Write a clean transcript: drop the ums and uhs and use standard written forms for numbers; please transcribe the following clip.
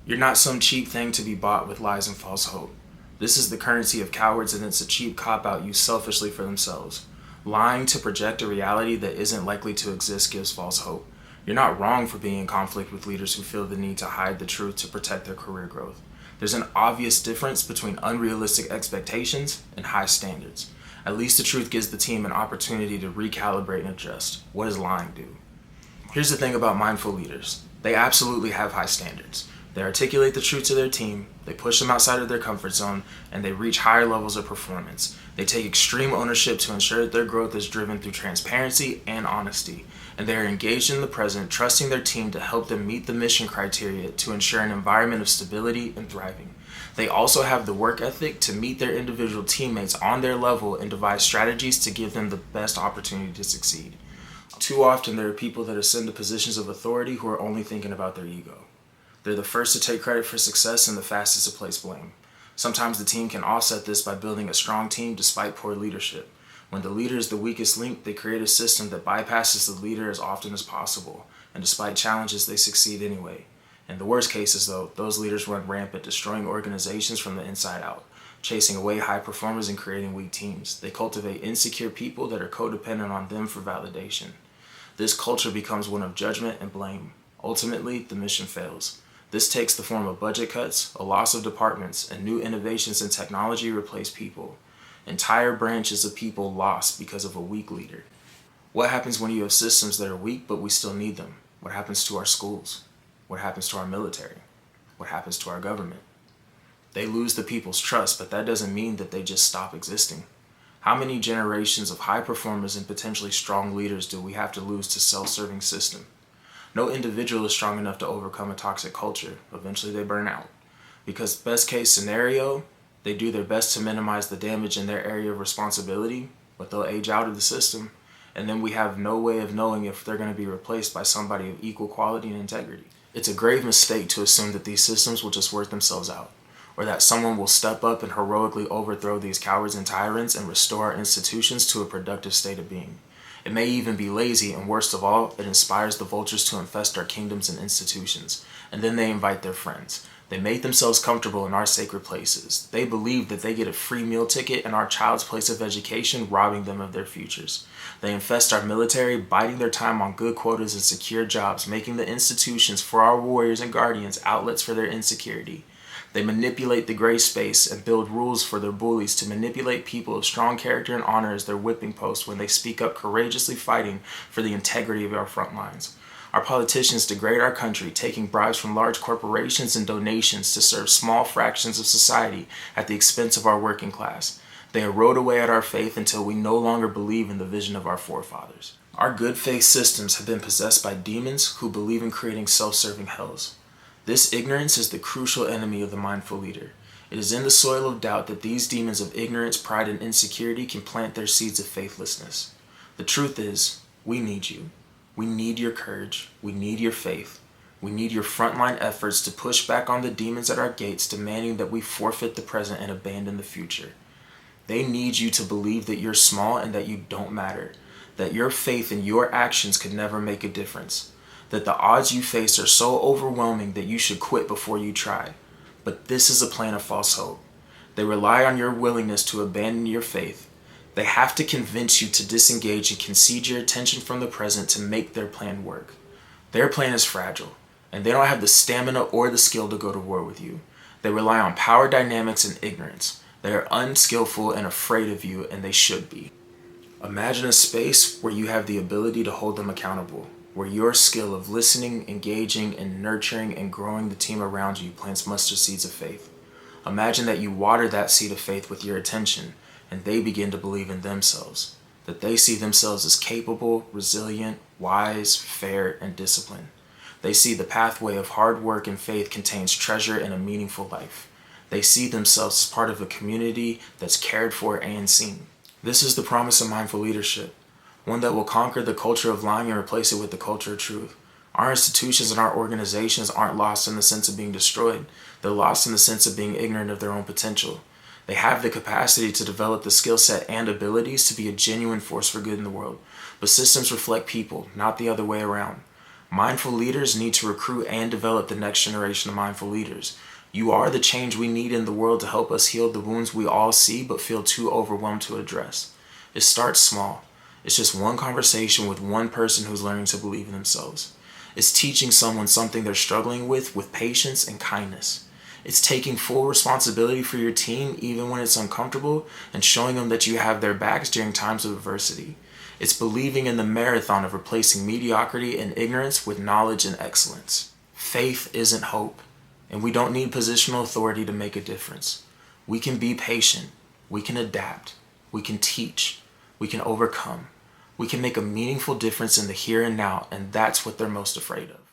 You're not some cheap thing to be bought with lies and false hope. This is the currency of cowards, and it's a cheap cop-out used selfishly for themselves. Lying to project a reality that isn't likely to exist gives false hope. You're not wrong for being in conflict with leaders who feel the need to hide the truth to protect their career growth. There's an obvious difference between unrealistic expectations and high standards. At least the truth gives the team an opportunity to recalibrate and adjust. What does lying do? Here's the thing about mindful leaders. They absolutely have high standards. They articulate the truth to their team, they push them outside of their comfort zone, and they reach higher levels of performance. They take extreme ownership to ensure that their growth is driven through transparency and honesty. And they are engaged in the present, trusting their team to help them meet the mission criteria to ensure an environment of stability and thriving. They also have the work ethic to meet their individual teammates on their level and devise strategies to give them the best opportunity to succeed. Too often, there are people that ascend to positions of authority who are only thinking about their ego. They're the first to take credit for success and the fastest to place blame. Sometimes the team can offset this by building a strong team despite poor leadership. When the leader is the weakest link, they create a system that bypasses the leader as often as possible, and despite challenges, they succeed anyway. In the worst cases, though, those leaders run rampant, destroying organizations from the inside out, chasing away high performers and creating weak teams. They cultivate insecure people that are codependent on them for validation. This culture becomes one of judgment and blame. Ultimately, the mission fails. This takes the form of budget cuts, a loss of departments, and new innovations in technology replace people. Entire branches of people lost because of a weak leader. What happens when you have systems that are weak but we still need them? What happens to our schools? What happens to our military? What happens to our government? They lose the people's trust, but that doesn't mean that they just stop existing. How many generations of high performers and potentially strong leaders do we have to lose to self-serving system? No individual is strong enough to overcome a toxic culture. Eventually they burn out. Because best case scenario, they do their best to minimize the damage in their area of responsibility, but they'll age out of the system, and then we have no way of knowing if they're going to be replaced by somebody of equal quality and integrity. It's a grave mistake to assume that these systems will just work themselves out, or that someone will step up and heroically overthrow these cowards and tyrants and restore our institutions to a productive state of being. It may even be lazy, and worst of all, it inspires the vultures to infest our kingdoms and institutions, and then they invite their friends. They make themselves comfortable in our sacred places. They believe that they get a free meal ticket in our child's place of education, robbing them of their futures. They infest our military, biding their time on good quotas and secure jobs, making the institutions for our warriors and guardians outlets for their insecurity. They manipulate the gray space and build rules for their bullies to manipulate people of strong character and honor as their whipping post when they speak up courageously fighting for the integrity of our front lines. Our politicians degrade our country, taking bribes from large corporations and donations to serve small fractions of society at the expense of our working class. They erode away at our faith until we no longer believe in the vision of our forefathers. Our good faith systems have been possessed by demons who believe in creating self-serving hells. This ignorance is the crucial enemy of the mindful leader. It is in the soil of doubt that these demons of ignorance, pride, and insecurity can plant their seeds of faithlessness. The truth is, we need you. We need your courage. We need your faith. We need your frontline efforts to push back on the demons at our gates, demanding that we forfeit the present and abandon the future. They need you to believe that you're small and that you don't matter, that your faith and your actions could never make a difference, that the odds you face are so overwhelming that you should quit before you try. But this is a plan of false hope. They rely on your willingness to abandon your faith. They have to convince you to disengage and concede your attention from the present to make their plan work. Their plan is fragile, and they don't have the stamina or the skill to go to war with you. They rely on power dynamics and ignorance. They are unskillful and afraid of you, and they should be. Imagine a space where you have the ability to hold them accountable, where your skill of listening, engaging, and nurturing and growing the team around you plants mustard seeds of faith. Imagine that you water that seed of faith with your attention, and they begin to believe in themselves, that they see themselves as capable, resilient, wise, fair, and disciplined. They see the pathway of hard work and faith contains treasure and a meaningful life. They see themselves as part of a community that's cared for and seen. This is the promise of mindful leadership, one that will conquer the culture of lying and replace it with the culture of truth. Our institutions and our organizations aren't lost in the sense of being destroyed. They're lost in the sense of being ignorant of their own potential. They have the capacity to develop the skill set and abilities to be a genuine force for good in the world. But systems reflect people, not the other way around. Mindful leaders need to recruit and develop the next generation of mindful leaders. You are the change we need in the world to help us heal the wounds we all see but feel too overwhelmed to address. It starts small. It's just one conversation with one person who's learning to believe in themselves. It's teaching someone something they're struggling with patience and kindness. It's taking full responsibility for your team even when it's uncomfortable and showing them that you have their backs during times of adversity. It's believing in the marathon of replacing mediocrity and ignorance with knowledge and excellence. Faith isn't hope, and we don't need positional authority to make a difference. We can be patient, we can adapt, we can teach, we can overcome. We can make a meaningful difference in the here and now, and that's what they're most afraid of.